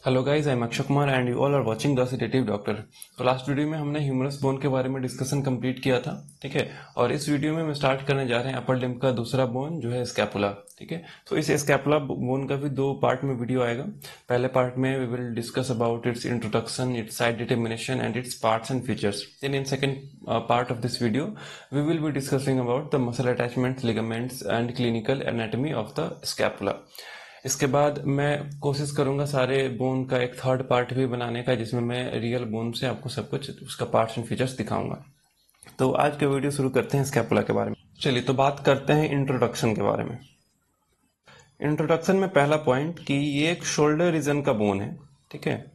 Hello guys, I am Akshay Kumar and you all are watching the sedative doctor. तो last video में हमने humerus bone के बारे में डिस्कशन कंप्लीट किया था, ठीक है। और इस वीडियो में हम स्टार्ट करने जा रहे हैं अपर लिम्ब का दूसरा बोन जो है स्कैपुला, ठीक है। तो इस स्कैपुला बोन का भी दो पार्ट में वीडियो आएगा। पहले पार्ट में we will discuss about its introduction, its side determination and its parts and features. Then in second part of this video we will be discussing about the muscle attachments, ligaments and clinical anatomy of the scapula. इसके बाद मैं कोशिश करूंगा सारे bone का एक third part भी बनाने का, जिसमें मैं रियल बोन से आपको सब कुछ उसका पार्ट्स एंड फीचर्स दिखाऊंगा। तो आज का वीडियो शुरू करते हैं स्कैपुला के बारे में। चलिए तो बात करते हैं इंट्रोडक्शन के बारे में। इंट्रोडक्शन में पहला पॉइंट कि ये एक शोल्डर रीजन का बोन है, ठीक है।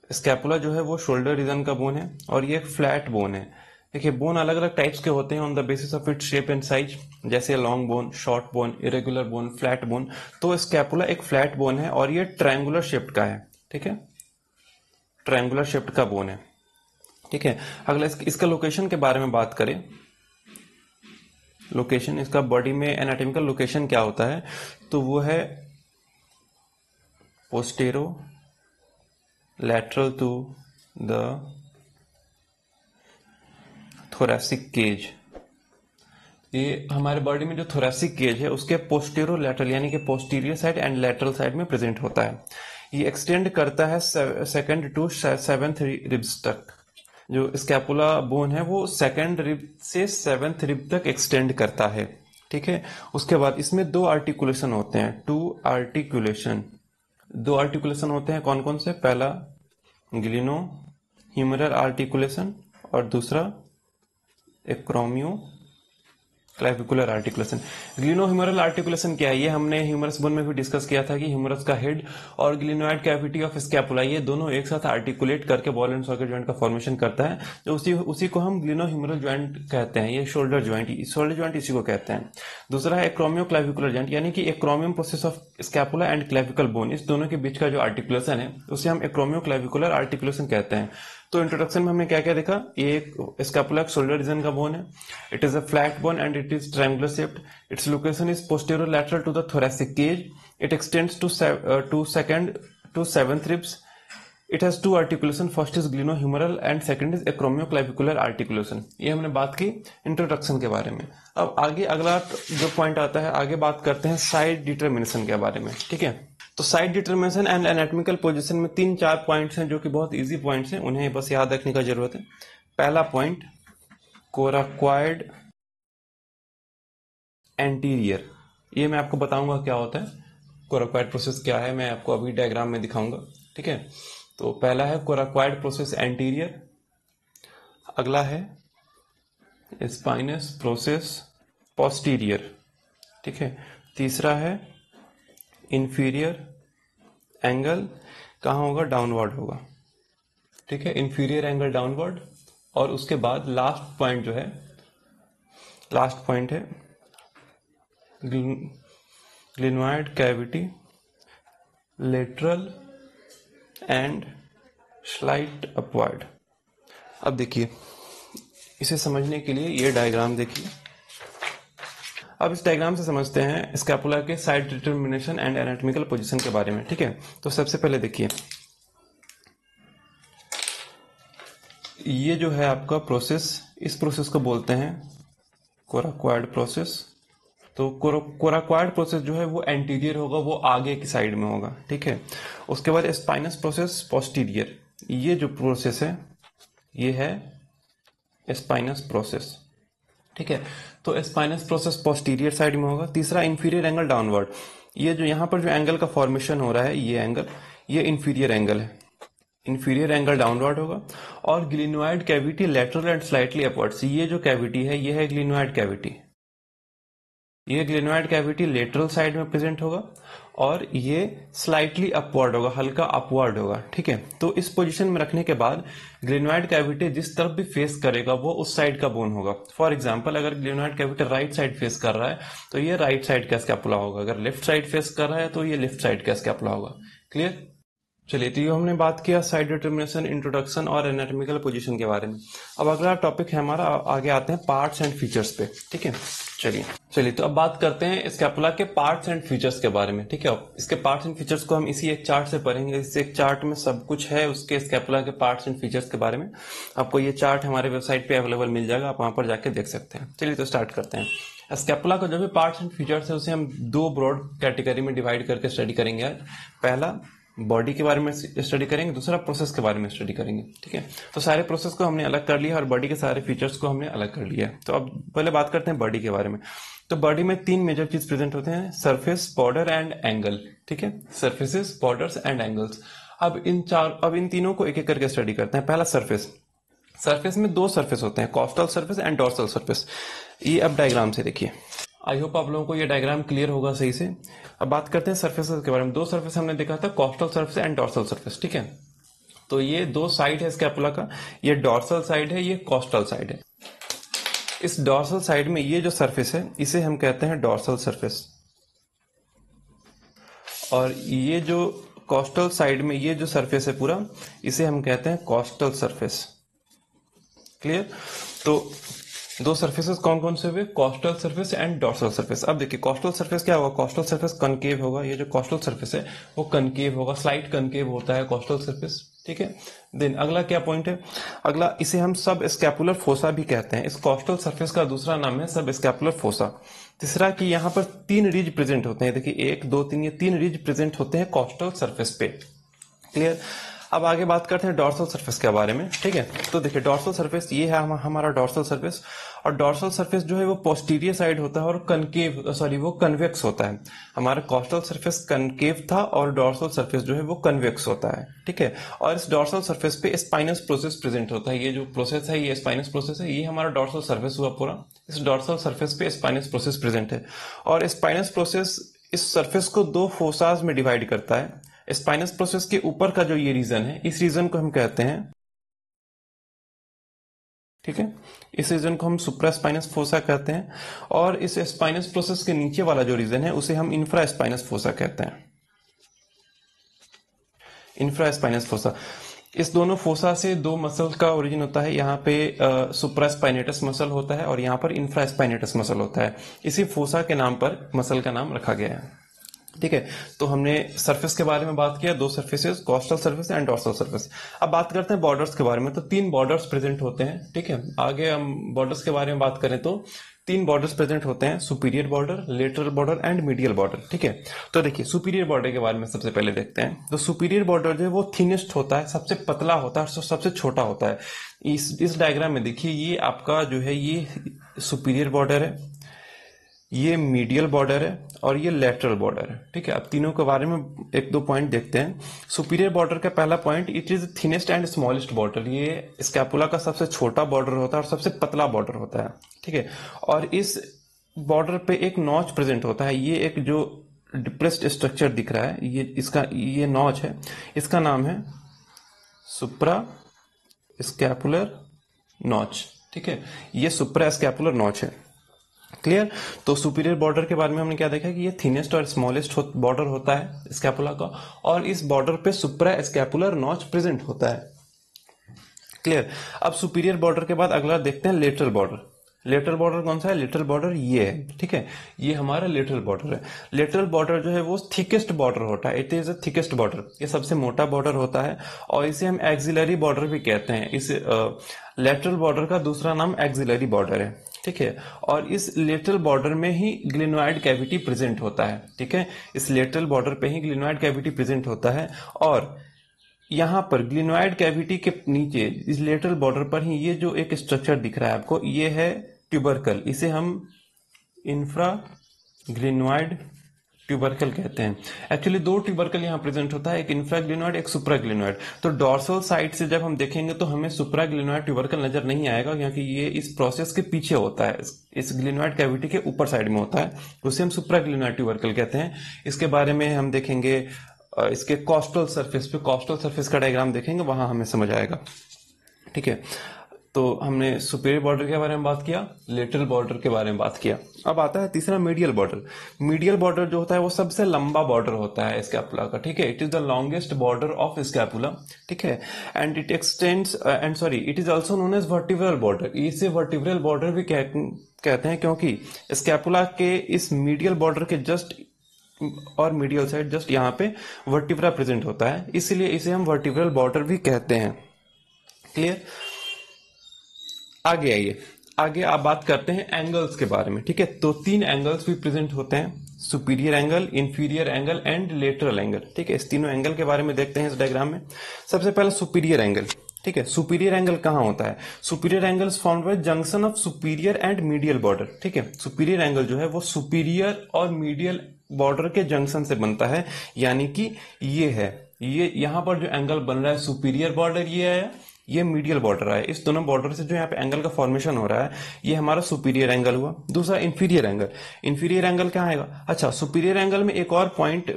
स्कैपुला जो है वो शोल्डर रीजन का बोन है और ये एक फ्लैट बोन है। देखिए, बोन अलग अलग टाइप्स के होते हैं on the basis of its shape and size, जैसे long bone, short bone, irregular bone, flat bone. तो स्कैपुला एक फ्लैट बोन है और ये ट्रायंगुलर शेप्ड का है, ठीक है। ट्रायंगुलर शेप्ड का बोन है, ठीक है। अगला इसका लोकेशन के बारे में बात करें। लोकेशन, इसका बॉडी में एनाटॉमिकल लोकेशन क्या होता है, तो वो है postero lateral to the thoracic cage. ये हमारे बॉडी में जो थोरैसिक केज है उसके पोस्टेरो लैटरल यानी कि posterior side and lateral side में प्रेजेंट होता है। ये एक्सटेंड करता है सेकंड टू सेवेंथ रिब्स तक। जो स्कैपुला बोन है वो सेकंड रिब से सेवेंथ रिब तक एक्सटेंड करता है, ठीक है। उसके बाद इसमें दो आर्टिकुलेशन होते हैं, दो आर्टिकुलेशन होते हैं। कौन कौन से? पहला ग्लिनो ह्यूमरल आर्टिकुलेशन और दूसरा एक्रोमियो क्लैविकुलर आर्टिकुलेशन। ग्लिनोह्यूमरल आर्टिकुलेशन क्या है, ये हमने ह्यूमरस बोन में भी डिस्कस किया था कि ह्यूमरस का हेड और ग्लिनोइड कैविटी ऑफ स्कैपुला ये दोनों एक साथ आर्टिकुलेट करके बॉल एंड सॉकेट जॉइंट का फॉर्मेशन करता है। जो उसी को हम ग्लिनोह्यूमरल जॉइंट कहते हैं। ये शोल्डर जॉइंट इसी को कहते हैं। दूसरा है एक्रोमियो क्लैविकुलर जॉइंट, यानी कि एक्रोमियम process of scapula and clavicle bone, इस दोनों के बीच का जो आर्टिकुलेशन है उसे हम एक्रोमियो क्लैविकुलर आर्टिकुलेशन कहते हैं। तो इंट्रोडक्शन में हमने क्या क्या देखा? ये एक स्कैपुला शोल्डर रीजन का बोन है। It is a flat bone and it is triangular shaped. Its location is posterolateral to the thoracic cage. It extends to second to seventh ribs. It has two articulation. First is glenohumeral and second is acromioclavicular articulation. ये हमने बात की introduction के बारे में। अब आगे अगला जो पॉइंट आता है, आगे बात करते हैं साइड डिटर्मिनेशन के बारे में, ठीक है। तो side determination and anatomical position में 3-4 पॉइंट्स हैं जो कि बहुत इजी पॉइंट्स हैं, उन्हें बस याद रखने का जरूरत है। पहला पॉइंट कोराक्वाइड एंटीरियर। ये मैं आपको बताऊंगा क्या होता है, कोराक्वाइड प्रोसेस क्या है, मैं आपको अभी डायग्राम में दिखाऊंगा, ठीक है। तो पहला है कोराक्वाइड प्रोसेस एंटीरियर, अगला है स्पाइनस प्रोसेस पोस्टीरियर, ठीक है। तीसरा है इंफीरियर एंगल, कहाँ होगा? डाउनवर्ड होगा, ठीक है। Inferior angle downward. और उसके बाद लास्ट पॉइंट जो है, लास्ट पॉइंट है glenoid cavity lateral and slight upward. अब देखिए, इसे समझने के लिए ये डायग्राम देखिए। अब इस डायग्राम से समझते हैं स्कैपुला के side determination and anatomical position के बारे में, ठीक है। तो सबसे पहले देखिए, ये जो है आपका प्रोसेस, इस प्रोसेस को बोलते हैं कोराक्वाइड प्रोसेस। तो कोराक्वाइड प्रोसेस जो है वो एंटीरियर होगा, वो आगे की साइड में होगा, ठीक है। उसके बाद स्पाइनस प्रोसेस पोस्टीरियर। ये जो प्रोसेस है ये है स्पाइनस प्रोसेस, ठीक है। तो स्पाइनस प्रोसेस पोस्टीरियर साइड में होगा। तीसरा इंफीरियर एंगल डाउनवर्ड। ये जो यहाँ पर जो एंगल का फॉर्मेशन हो रहा है, ये एंगल, ये इंफीरियर एंगल है। इंफीरियर एंगल डाउनवर्ड होगा। और glenoid cavity lateral and slightly upwards. ये जो कैविटी है ये है ग्लिनोइड कैविटी। ये ग्लिनोइड कैविटी लेटरल साइड में प्रेजेंट होगा और ये स्लाइटली अपवर्ड होगा, हल्का अपवर्ड होगा, ठीक है। तो इस पोजीशन में रखने के बाद ग्लिनोइड कैविटी जिस तरफ भी फेस करेगा वो उस साइड का बोन होगा। फॉर एग्जांपल, अगर glenoid cavity right side face कर रहा है तो ये राइट साइड का स्कैपुला होगा। अगर लेफ्ट साइड फेस कर रहा है तो ये लेफ्ट साइड का स्कैपुला होगा। क्लियर? चलिए, तो ये हमने बात किया साइट डिटर्मिनेशन, इंट्रोडक्शन और एनाटॉमिकल पोजीशन के बारे में। अब अगला टॉपिक है हमारा, आगे आते हैं पार्ट्स एंड फीचर्स पे। ठीक है, चलिए तो अब बात करते हैं स्कैपुला के पार्ट्स एंड फीचर्स के बारे में। ठीक है, इसके पार्ट्स एंड फीचर्स को हम इसी एक चार्ट से पढ़ेंगे। इस एक चार्ट में सब कुछ है उसके स्कैपुला के पार्ट्स एंड फीचर्स के बारे में। आपको ये चार्ट हमारे वेबसाइट पे अवेलेबल मिल जाएगा, आप वहां पर जाके देख सकते हैं। चलिए तो स्टार्ट करते हैं। स्कैपुला का जो भी पार्ट्स एंड फीचर्स है उसे हम दो ब्रॉड कैटेगरी में डिवाइड करके स्टडी करेंगे आज। पहला बॉडी के बारे में स्टडी करेंगे, दूसरा प्रोसेस के बारे में स्टडी करेंगे। ठीक है, तो सारे प्रोसेस को हमने अलग कर लिया और बॉडी के सारे फीचर्स को हमने अलग कर लिया। तो अब पहले बात करते हैं बॉडी के बारे में। तो बॉडी में तीन मेजर चीज प्रेजेंट होते हैं, सरफेस, बॉर्डर एंड एंगल। ठीक है, सरफेसेस, बॉर्डर्स एंड एंगल्स। अब इन तीनों को एक एक करके स्टडी करते हैं। पहला सरफेस। सरफेस में दो सरफेस होते हैं, costal surface and dorsal surface. ये अब डायग्राम से देखिए, आई होप आप लोगों को ये डायग्राम क्लियर होगा सही से। अब बात करते हैं सरफेसेस के बारे में। दो सरफेस हमने देखा था, costal surface and dorsal surface. ठीक है, तो ये दो साइड है स्कैपुला का, ये डॉर्सल साइड है, ये कॉस्टल साइड है। इस डॉर्सल साइड में ये जो सरफेस है इसे हम कहते हैं डॉर्सल सरफेस, और ये जो कॉस्टल साइड में ये जो सरफेस है पूरा, इसे हम कहते हैं कॉस्टल सरफेस। क्लियर? तो दो सरफेसेस कौन कौन से हुए, costal surface and dorsal surface. अब देखिए कॉस्टल सरफेस क्या होगा, कॉस्टल सरफेस कनकेव होगा। ये जो कॉस्टल सरफेस है वो कनकेव होगा, स्लाइट कनकेव होता है कॉस्टल सरफेस। ठीक है, देन अगला क्या पॉइंट है, अगला इसे हम सब स्कैपुलर फोसा भी कहते हैं। इस कॉस्टल सरफेस का दूसरा नाम है सब स्कैपुलर फोसा। तीसरा कि यहाँ पर तीन रिज प्रेजेंट होते हैं, देखिए 1 2 3, ये तीन रिज प्रेजेंट होते हैं कॉस्टल सरफेस पे। क्लियर? अब आगे बात करते हैं डॉर्सल सरफेस के बारे में। ठीक है, तो देखिए डॉर्सल सरफेस ये है हमारा डॉर्सल सरफेस, और डॉर्सल सरफेस जो है वो पोस्टीरियर साइड होता है और वो कन्वेक्स होता है। हमारा कॉस्टल सरफेस कनकेव था और डॉर्सल सरफेस जो है वो कन्वेक्स होता है। ठीक है, और इस डॉर्सल सरफेस पे स्पाइनस प्रोसेस प्रेजेंट होता है। ये जो प्रोसेस है ये स्पाइनस प्रोसेस है, ये हमारा डॉर्सल सरफेस हुआ पूरा। इस डॉर्सल सरफेस पे स्पाइनस प्रोसेस प्रेजेंट है, और स्पाइनस प्रोसेस इस सरफेस को दो फोसाज में डिवाइड करता है। स्पाइनस प्रोसेस के ऊपर का जो ये रीजन है, इस रीजन को हम कहते हैं, ठीक है, इस रीजन को हम सुप्रा स्पाइनस फोसा कहते हैं, और इस स्पाइनस प्रोसेस के नीचे वाला जो रीजन है उसे हम इंफ्रा स्पाइनस फोसा कहते हैं। Infra spinous fossa. इस दोनों फोसा से दो मसल का ओरिजिन होता है। यहाँ पे सुप्रा स्पाइनेटस मसल होता है और यहाँ पर इंफ्रा स्पाइनेटस मसल होता है। इसी फोसा के नाम पर मसल का नाम रखा गया है। ठीक है, तो हमने सरफेस के बारे में बात किया, दो surfaces, costal surface and dorsal surface. अब बात करते हैं बॉर्डर्स के बारे में। तो तीन बॉर्डर्स प्रेजेंट होते हैं। ठीक है, आगे हम बॉर्डर्स के बारे में बात करें तो तीन बॉर्डर्स प्रेजेंट होते हैं, superior border, lateral border and medial border. ठीक है, तो देखिए सुपीरियर बॉर्डर के बारे में सबसे पहले देखते हैं। तो सुपीरियर बॉर्डर जो है वो थिनेस्ट होता है, सबसे पतला होता है और सबसे छोटा होता है। इस डायग्राम में देखिए, ये आपका जो है ये सुपीरियर बॉर्डर है, ये मीडियल बॉर्डर है और ये लेटरल बॉर्डर है। ठीक है, अब तीनों के बारे में एक दो पॉइंट देखते हैं। सुपीरियर बॉर्डर का पहला point, it is thinnest and smallest border. ये स्कैपुला का सबसे छोटा बॉर्डर होता है और सबसे पतला बॉर्डर होता है। ठीक है, और इस बॉर्डर पे एक नॉच प्रेजेंट होता है। ये एक जो डिप्रेस्ड स्ट्रक्चर दिख रहा है, ये नॉच है, इसका नाम है सुप्रा स्कैपुलर नॉच। ठीक है, ये सुप्रा स्कैपुलर नॉच है। क्लियर? तो सुपीरियर बॉर्डर के बारे में हमने क्या देखा कि ये थिनेस्ट और स्मॉलेस्ट बॉर्डर होता है स्कैपुला का, और इस बॉर्डर पे सुप्रा स्कैपुलर नॉच प्रेजेंट होता है। क्लियर? अब सुपीरियर बॉर्डर के बाद अगला देखते हैं लेटरल बॉर्डर। लेटरल बॉर्डर कौन सा है? लेटरल बॉर्डर ये है। ठीक है, ये हमारा लेटरल बॉर्डर है। लेटरल बॉर्डर जो है वो थिकेस्ट बॉर्डर होता है, it is a thickest border, ये सबसे मोटा बॉर्डर होता है, और इसे हम एक्सिलरी बॉर्डर भी कहते हैं। इस लेटरल बॉर्डर का दूसरा नाम एक्सिलरी बॉर्डर है। ठीक है, और इस लेटरल बॉर्डर में ही ग्लिनोइड कैविटी प्रेजेंट होता है। ठीक है, इस लेटरल बॉर्डर पे ही ग्लिनोइड कैविटी प्रेजेंट होता है, और यहां पर ग्लिनोइड कैविटी के नीचे इस लेटरल बॉर्डर पर ही ये जो एक स्ट्रक्चर दिख रहा है आपको, ये है ट्यूबरकल। इसे हम इंफ्रा ग्लिनोइड ट्यूबरकल कहते हैं। एक्चुअली दो ट्यूबरकल यहाँ प्रेजेंट होता है, एक इंफ्राग्लिनोइड, एक सुप्राग्लिनोइड। तो डॉर्सल साइड से जब हम देखेंगे तो हमें सुप्राग्लिनोइड ट्यूबरकल नजर नहीं आएगा, क्योंकि ये इस प्रोसेस के पीछे होता है, इस ग्लिनोइड कैविटी के ऊपर साइड में होता है, उसे हम सुप्राग्लिनोइड ट्यूबरकल कहते हैं। इसके बारे में हम देखेंगे इसके कॉस्टल सरफेस पे, कॉस्टल सरफेस का डायग्राम देखेंगे, वहां हमें समझ आएगा। ठीक है, तो हमने सुपीरियर बॉर्डर के बारे में बात किया, लेटरल बॉर्डर के बारे में बात किया। अब आता है तीसरा मीडियल बॉर्डर। मीडियल बॉर्डर जो होता है वो सबसे लंबा बॉर्डर होता है स्कैपुला का, ठीक है। It is the longest border of scapula, ठीक है। And it extends it is also known as vertebral border. इसे वर्टिब्रल बॉर्डर भी कहते हैं क्योंकि स्कैपुला के इस मीडियल बॉर्डर के जस्ट और मीडियल साइड जस्ट यहाँ पे वर्टिब्रा प्रेजेंट होता है, इसलिए इसे हम वर्टिब्रल बॉर्डर भी कहते हैं। क्लियर? आगे आइए, आगे आप बात करते हैं एंगल्स के बारे में, ठीक है। तो 3 एंगल्स भी प्रेजेंट होते हैं, superior angle, inferior angle and lateral angle, ठीक है। इस तीनों एंगल के बारे में देखते हैं इस डायग्राम में। सबसे पहले सुपीरियर एंगल, ठीक है। सुपीरियर एंगल कहां होता है? Superior angle formed by junction of superior and medial border, ठीक है। सुपीरियर एंगल जो है वो सुपीरियर और मीडियल बॉर्डर के जंक्शन से बनता है, यानी कि ये है, ये यहां पर जो एंगल बन रहा है सुपीरियर बॉर्डर ये है, ये मीडियल बॉर्डर है। इस दोनों बॉर्डर से जो यहाँ पे एंगल का फॉर्मेशन हो रहा है ये हमारा सुपीरियर एंगल हुआ। दूसरा इंफीरियर एंगल। इंफीरियर एंगल क्या आएगा? अच्छा, सुपीरियर एंगल में एक और पॉइंट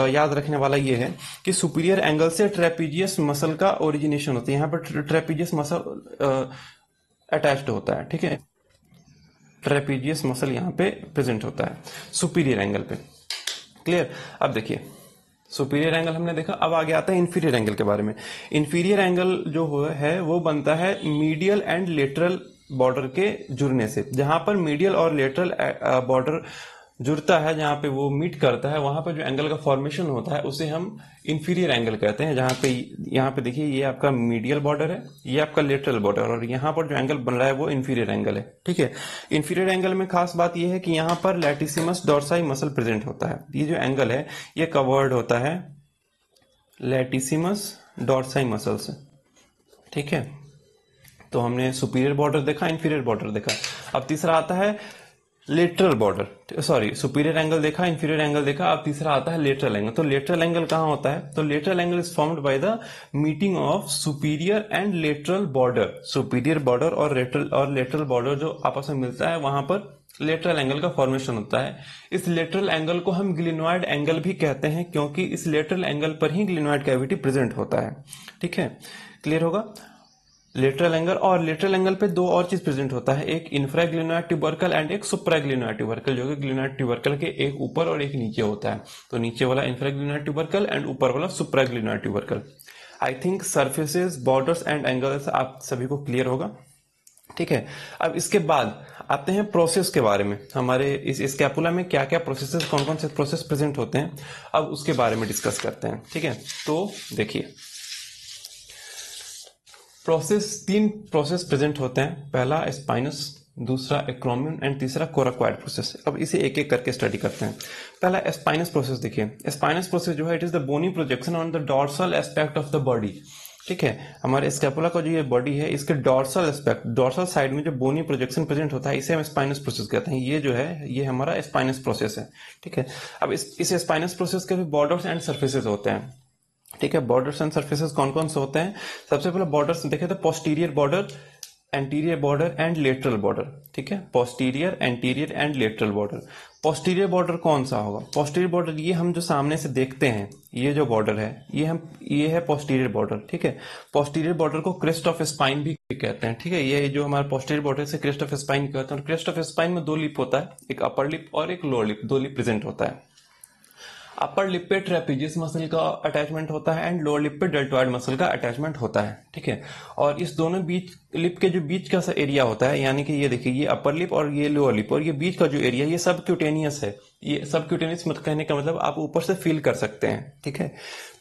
याद रखने वाला ये है कि सुपीरियर एंगल से ट्रेपीजियस मसल का ओरिजिनेशन होता है। यहाँ पर ट्रेपीजियस मसल अटैच्ड होता है, ठीक है। ट्रेपीजियस मसल यहाँ पे प्रेजेंट होता है सुपीरियर एंगल पे। क्लियर? अब देखिए, सुपीरियर एंगल हमने देखा, अब आगे आता है इंफीरियर एंगल के बारे में। इंफीरियर एंगल जो है वो बनता है मीडियल एंड लेटरल बॉर्डर के जुड़ने से। जहां पर मीडियल और लेटरल बॉर्डर जुड़ता है, जहां पे वो मीट करता है, वहां पर जो एंगल का फॉर्मेशन होता है उसे हम इंफीरियर एंगल कहते हैं। जहां पे यहाँ पे देखिए ये आपका मीडियल बॉर्डर है, ये आपका लेटरल बॉर्डर, और यहाँ पर जो एंगल बन रहा है वो इंफीरियर एंगल है, ठीक है। इंफीरियर एंगल में खास बात ये है कि यहाँ पर लैटिसिमस डॉर्साई मसल प्रेजेंट होता है। ये जो एंगल है ये कवर्ड होता है लैटिसिमस डॉर्साई मसल से, ठीक है। तो हमने सुपीरियर बॉर्डर देखा, इंफीरियर बॉर्डर देखा। अब तीसरा आता है lateral border, sorry, superior angle देखा, इंफीरियर एंगल देखा, अब तीसरा आता है लेटरल एंगल। तो लेटरल एंगल कहां होता है? तो lateral angle is formed by the meeting of superior and lateral border. Superior border और लेटरल बॉर्डर जो आपस में मिलता है वहां पर लेटरल एंगल का फॉर्मेशन होता है। इस लेटरल एंगल को हम ग्लिनॉइड एंगल भी कहते हैं क्योंकि इस लेटरल एंगल पर ही ग्लिनॉइड कैविटी प्रेजेंट होता है, ठीक है। क्लियर होगा? लेटरल एंगल, और लेटरल एंगल पे 2 और चीज प्रेजेंट होता है, एक इंफ्राग्लिनोइड ट्यूबरकल एंड एक सुप्राग्लिनोइड ट्यूबरकल, जो कि ग्लिनोइड ट्यूबरकल के एक ऊपर और एक नीचे होता है। तो नीचे वाला इंफ्राग्लिनोइड ट्यूबरकल एंड ऊपर वाला supraglenoid tubercle. I think surfaces, borders and angles आप सभी को क्लियर होगा, ठीक है। अब इसके बाद आते हैं प्रोसेस के बारे में। हमारे इस स्कैपुला में क्या क्या प्रोसेसेस, कौन कौन से प्रोसेस प्रेजेंट होते हैं, अब उसके बारे में डिस्कस करते हैं, ठीक है। तो देखिए, तीन प्रोसेस प्रेजेंट होते हैं। पहला स्पाइनस, दूसरा एक्रोमियन एंड तीसरा कोराकोइड प्रोसेस। अब इसे एक एक करके स्टडी करते हैं। पहला स्पाइनस प्रोसेस देखिए। स्पाइनस प्रोसेस जो है it is the bony projection on the dorsal aspect of the body, ठीक है। हमारे स्कैपुला का जो ये बॉडी है इसके डॉर्सल एस्पेक्ट, डॉर्सल साइड में जो बोनी प्रोजेक्शन प्रेजेंट होता है इसे हम स्पाइनस प्रोसेस कहते हैं। ये जो है ये हमारा स्पाइनस प्रोसेस है, ठीक है। अब इस स्पाइनस प्रोसेस के भी बॉर्डर्स एंड सर्फेसेस होते हैं, ठीक है। बॉर्डर्स एंड सर्फेसेस कौन कौन से होते हैं? सबसे पहले बॉर्डर्स देखें तो posterior border, anterior border and lateral border, ठीक है। Posterior, anterior and lateral border. Posterior border कौन सा होगा? पोस्टीरियर बॉर्डर ये हम जो सामने से देखते हैं, ये जो बॉर्डर है ये है पोस्टीरियर बॉर्डर, ठीक है। पोस्टीरियर बॉर्डर को क्रेस्ट ऑफ स्पाइन भी कहते हैं, ठीक है। ये जो हमारा पोस्टीरियर बॉर्डर से क्रेस्ट ऑफ स्पाइन कहते हैं। क्रेस्ट ऑफ स्पाइन में 2 लिप होता है, एक अपर लिप और एक लोअर लिप, 2 लिप प्रेजेंट होता है। अपर लिप पे ट्रेपीजियस मसल का अटैचमेंट होता है एंड लोअर लिप पे डेल्टॉइड मसल का अटैचमेंट होता है, ठीक है। और इस दोनों लिप के जो बीच का सा एरिया होता है, यानी कि ये देखिए ये अपर लिप और ये लोअर लिप, और ये बीच का जो एरिया ये सब क्यूटेनियस है। ये सब क्यूटेनियस मत कहने का मतलब आप ऊपर से फील कर सकते हैं, ठीक है।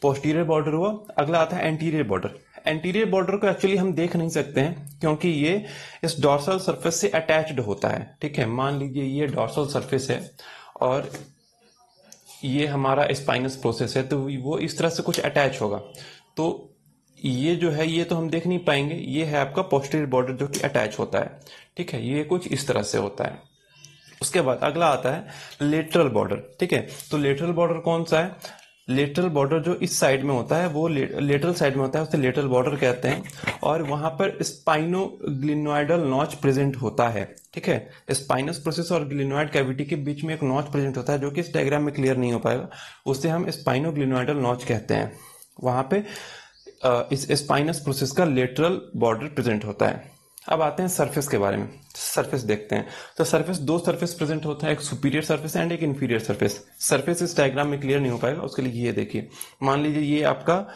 पोस्टीरियर बॉर्डर हुआ। अगला आता है एंटीरियर बॉर्डर। एंटीरियर बॉर्डर को एक्चुअली हम देख नहीं सकते हैं क्योंकि ये इस डॉर्सल सरफेस से अटैच्ड होता है, ठीक है। मान लीजिए ये डॉर्सल सरफेस है और ये हमारा स्पाइनस प्रोसेस है, तो वो इस तरह से कुछ अटैच होगा। तो ये जो है ये तो हम देख नहीं पाएंगे। ये है आपका पोस्टीरियर बॉर्डर जो कि अटैच होता है, ठीक है। ये कुछ इस तरह से होता है। उसके बाद अगला आता है लेटरल बॉर्डर, ठीक है। तो लेटरल बॉर्डर कौन सा है? लेटरल बॉर्डर जो इस साइड में होता है वो लेटरल साइड में होता है, उसे लेटरल बॉर्डर कहते हैं। और वहां पर स्पाइनोग्लिनोइडल नॉच प्रेजेंट होता है, ठीक है। स्पाइनस प्रोसेस और ग्लिनोइड कैविटी के बीच में एक नॉच प्रेजेंट होता है जो कि इस डायग्राम में क्लियर नहीं हो पाएगा, उसे हम स्पाइनोग्लिनोइडल नॉच कहते हैं। वहां पे इस स्पाइनस प्रोसेस का लेटरल बॉर्डर प्रेजेंट होता है, अब आते हैं सरफेस के बारे में। सरफेस देखते हैं। तो सरफेस, दो सरफेस प्रेजेंट होता है, एक सुपीरियर सरफेस एंड एक इंफीरियर सरफेस। सरफेस इस डायग्राम में क्लियर नहीं हो पाएगा, उसके लिए ये देखिए, मान लीजिए ये आपका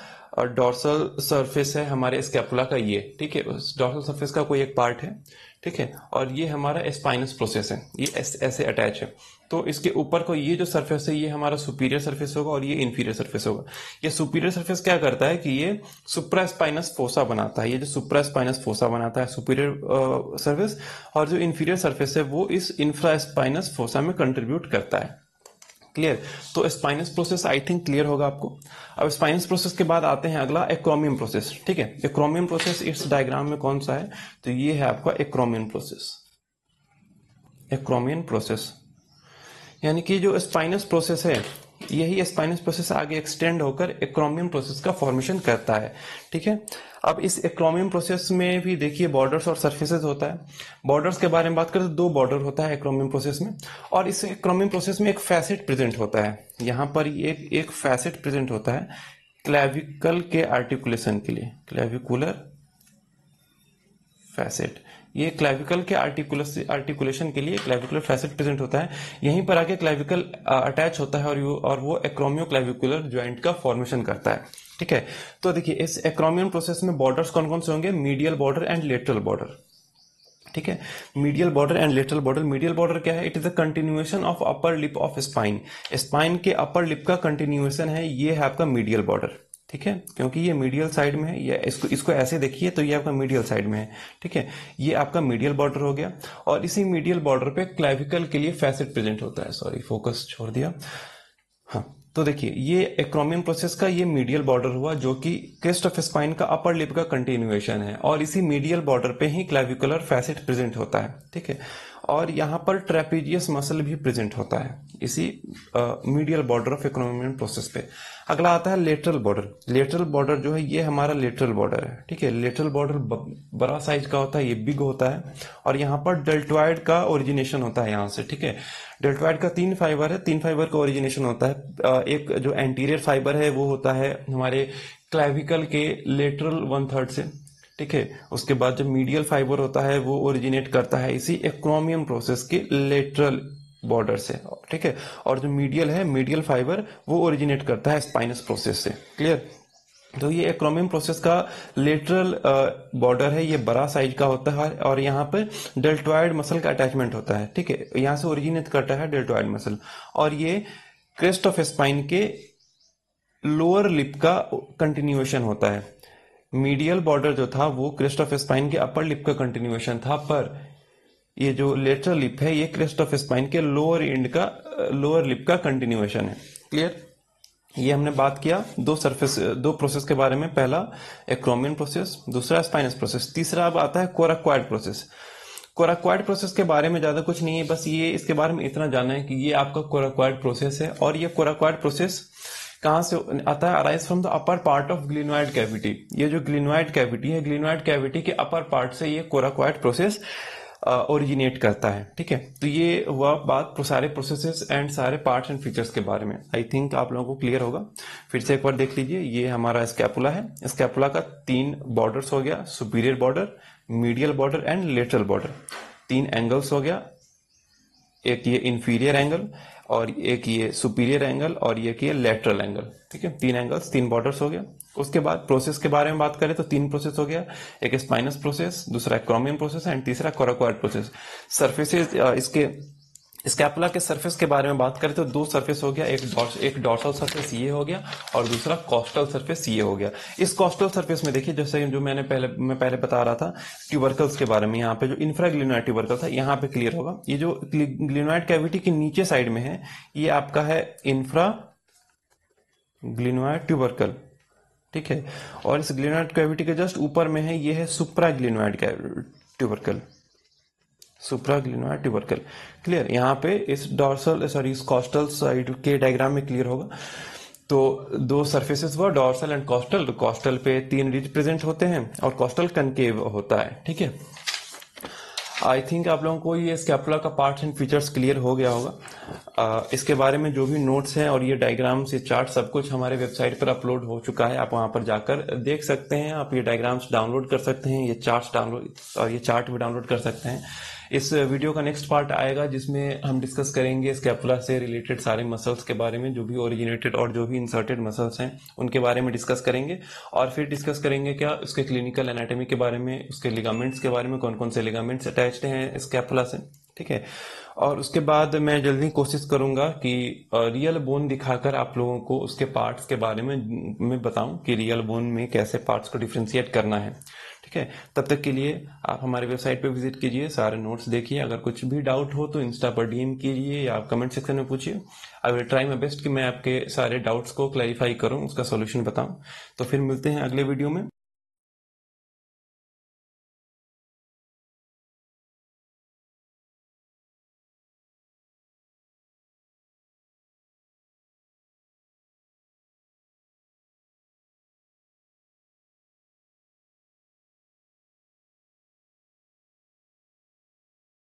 डॉर्सल सरफेस है हमारे स्कैपुला का, ये ठीक है, डॉर्सल सरफेस का कोई एक पार्ट है, ठीक है, और ये हमारा स्पाइनस प्रोसेस है, ये ऐसे अटैच है। तो इसके ऊपर को ये जो सरफेस है ये हमारा सुपीरियर सरफेस होगा और ये इंफीरियर सरफेस होगा। ये सुपीरियर सरफेस क्या करता है कि ये सुप्रा स्पाइनस फोसा बनाता है, ये जो सुप्रा स्पाइनस फोसा बनाता है सुपीरियर सरफेस, और जो इंफीरियर सरफेस है वो इस इंफ्रा स्पाइनस फोसा में कंट्रीब्यूट करता है। क्लियर? तो spinous process I think clear होगा आपको। अब स्पाइनस प्रोसेस के बाद आते हैं अगला एक्रोमियम प्रोसेस, ठीक है। एक्रोमियम प्रोसेस इस डायग्राम में कौन सा है, तो ये है आपका एक्रोमियम प्रोसेस। एक्रोमियन प्रोसेस यानी कि जो स्पाइनस प्रोसेस है, यही स्पाइनस प्रोसेस आगे एक्सटेंड होकर एक्रोमियम प्रोसेस का फॉर्मेशन करता है, ठीक है। अब इस एक्रोमियम प्रोसेस में भी देखिए बॉर्डर्स और सरफेसेस होता है। बॉर्डर्स के बारे में बात करें तो दो बॉर्डर होता है एक्रोमियम प्रोसेस में, और इस एक्रोमियम प्रोसेस में एक फैसेट प्रेजेंट होता है। यहां पर एक फैसेट प्रेजेंट होता है क्लेविकल के आर्टिकुलेशन के लिए, क्लेविकुलर फैसेट। ये क्लेविकल के आर्टिकुलेशन के लिए क्लेविकुलर फैसेट प्रेजेंट होता है। यहीं पर आके क्लेविकल अटैच होता है और वो एक्रोमियो क्लेविकुलर ज्वाइंट का फॉर्मेशन करता है, ठीक है। तो देखिए इस एक्रोमियन प्रोसेस में बॉर्डर्स कौन कौन से होंगे, medial border and lateral border, ठीक है। Medial border and lateral border. Medial border क्या है, it is the continuation of upper lip of spine. Spine के अपर लिप का कंटिन्यूएशन है, ये है आपका मीडियल बॉर्डर, ठीक है, क्योंकि ये मीडियल साइड में है, या इसको ऐसे देखिए तो ये आपका मीडियल साइड में है, ठीक है। ये आपका मीडियल बॉर्डर हो गया, और इसी मीडियल बॉर्डर पे क्लेविकल के लिए फैसेट प्रेजेंट होता है। सॉरी, फोकस छोड़ दिया। हाँ, तो देखिए ये एक्रोमियन प्रोसेस का ये मीडियल बॉर्डर हुआ, जो कि क्रेस्ट ऑफ स्पाइन का अपर लिप का कंटिन्यूएशन है, और इसी मीडियल बॉर्डर पे ही क्लेविकुलर फैसेट प्रेजेंट होता है, ठीक है। और यहाँ पर ट्रेपेजियस मसल भी प्रेजेंट होता है इसी medial border of acromion process पे। अगला आता है लेटरल बॉर्डर। लेटरल बॉर्डर जो है ये हमारा लेटरल बॉर्डर है, ठीक है। लेटरल बॉर्डर बड़ा साइज का होता है, ये बिग होता है, और यहाँ पर डेल्टॉइड का ओरिजिनेशन होता है यहाँ से, ठीक है। डेल्टॉइड का 3 फाइबर है, 3 फाइबर का ओरिजिनेशन होता है। एक जो एंटीरियर फाइबर है वो होता है हमारे क्लेविकल के लेटरल 1/3 से, ठीक है। उसके बाद जो मीडियल फाइबर होता है वो ओरिजिनेट करता है इसी एक्रोमियम प्रोसेस के लेटरल बॉर्डर से, ठीक है। और जो मीडियल है, मीडियल फाइबर, वो ओरिजिनेट करता है स्पाइनस प्रोसेस से। क्लियर? तो ये एक्रोमियम प्रोसेस का लेटरल बॉर्डर है, ये बड़ा साइज का होता है, और यहाँ पे डेल्टॉइड मसल का अटैचमेंट होता है, ठीक है। यहाँ से ओरिजिनेट करता है डेल्टॉइड मसल, और ये क्रेस्ट ऑफ स्पाइन के लोअर लिप का कंटिन्यूएशन होता है। मीडियल बॉर्डर जो था वो क्रेस्ट ऑफ स्पाइन के अपर लिप का कंटिन्यूएशन था, पर ये जो लेटरल लिप है ये क्रेस्ट ऑफ स्पाइन के लोअर एंड का, लोअर लिप का कंटिन्यूएशन है। क्लियर? ये हमने बात किया दो प्रोसेस के बारे में, पहला एक्रोमियन प्रोसेस, दूसरा स्पाइनस प्रोसेस, तीसरा अब आता है कोराक्वाइड प्रोसेस। कोराक्वाइड प्रोसेस के बारे में ज्यादा कुछ नहीं है, बस ये इसके बारे में इतना जानना है कि ये आपका कोराक्वाइड प्रोसेस है, और ये कोराक्वाइड प्रोसेस कहां से आता है, arise from the upper part of glenoid cavity. ये जो ग्लिनोइड कैविटी है, ग्लिनोइड कैविटी के अपर पार्ट से ये कोराक्वाइड प्रोसेस ओरिजिनेट करता है, ठीक है। तो ये हुआ बात सारे प्रोसेसेस एंड सारे पार्ट्स एंड फीचर्स के बारे में। आई थिंक आप लोगों को क्लियर होगा। फिर से एक बार देख लीजिए, ये हमारा स्कैपुला है, स्कैपुला का 3 बॉर्डर्स हो गया, superior border, medial border and lateral border. 3 angles हो गया, एक ये इंफीरियर एंगल, और एक ये सुपीरियर एंगल, और एक ये लेटरल एंगल, ठीक है। 3 एंगल्स, 3 बॉर्डर्स हो गया। उसके बाद प्रोसेस के बारे में बात करें तो 3 प्रोसेस हो गया, एक स्पाइनस प्रोसेस, दूसरा एक्रोमियन प्रोसेस एंड तीसरा कोराक्वाइड प्रोसेस। सरफेसेस, इसके स्कैपुला के सरफेस के बारे में बात करें तो 2 सरफेस हो गया, एक डॉर्सल सरफेस ये हो गया, और दूसरा कॉस्टल सरफेस ये हो गया। इस कॉस्टल सरफेस में देखिए, जैसे जो मैं पहले बता रहा था ट्यूबरकल्स के बारे में, यहाँ पे जो इंफ्राग्लिनोइड ट्यूबरकल था, यहाँ पे क्लियर होगा। ये जो ग्लिनोइड कैविटी के नीचे साइड में है, ये आपका है इंफ्रा ग्लिनोइड ट्यूबरकल, ठीक है। और इस ग्लिनोइड कैविटी के जस्ट ऊपर में है, ये है supraglenoid tubercle, supraglenoid tubercle. Clear? यहाँ पे इस कॉस्टल साइड के डायग्राम में क्लियर होगा। तो 2 सरफेसेस हुआ, डॉर्सल एंड कॉस्टल। कॉस्टल पे 3 रिज प्रेजेंट होते हैं, और कॉस्टल कनकेव होता है, ठीक है। आई थिंक आप लोगों को ये स्कैपुला का पार्ट्स एंड फीचर्स क्लियर हो गया होगा। इसके बारे में जो भी नोट्स हैं और ये डायग्राम्स, ये चार्ट, सब कुछ हमारे वेबसाइट पर अपलोड हो चुका है। आप वहां पर जाकर देख सकते हैं। आप ये डायग्राम्स डाउनलोड कर सकते हैं, ये चार्ट्स डाउनलोड और ये चार्ट भी डाउनलोड कर सकते हैं। इस वीडियो का नेक्स्ट पार्ट आएगा जिसमें हम डिस्कस करेंगे स्कैपुला से रिलेटेड सारे मसल्स के बारे में, जो भी ओरिजिनेटेड और जो भी इंसर्टेड मसल्स हैं उनके बारे में डिस्कस करेंगे। और फिर डिस्कस करेंगे क्या उसके क्लिनिकल एनाटॉमी के बारे में, उसके लिगामेंट्स के बारे में, कौन कौन से लिगामेंट्स अटैच्ड हैं स्कैपुला से, ठीक है। और उसके बाद मैं जल्दी कोशिश करूंगा कि रियल बोन दिखाकर आप लोगों को उसके पार्ट्स के बारे में मैं बताऊं कि रियल बोन में कैसे पार्ट्स को डिफ्रेंशिएट करना है, ठीक है। तब तक के लिए आप हमारे वेबसाइट पे विजिट कीजिए, सारे नोट्स देखिए। अगर कुछ भी डाउट हो तो इंस्टा पर डीएम कीजिए या आप कमेंट सेक्शन में पूछिए। I will try my best कि मैं आपके सारे डाउट्स को क्लैरिफाई करूं, उसका सॉल्यूशन बताऊं। तो फिर मिलते हैं अगले वीडियो में।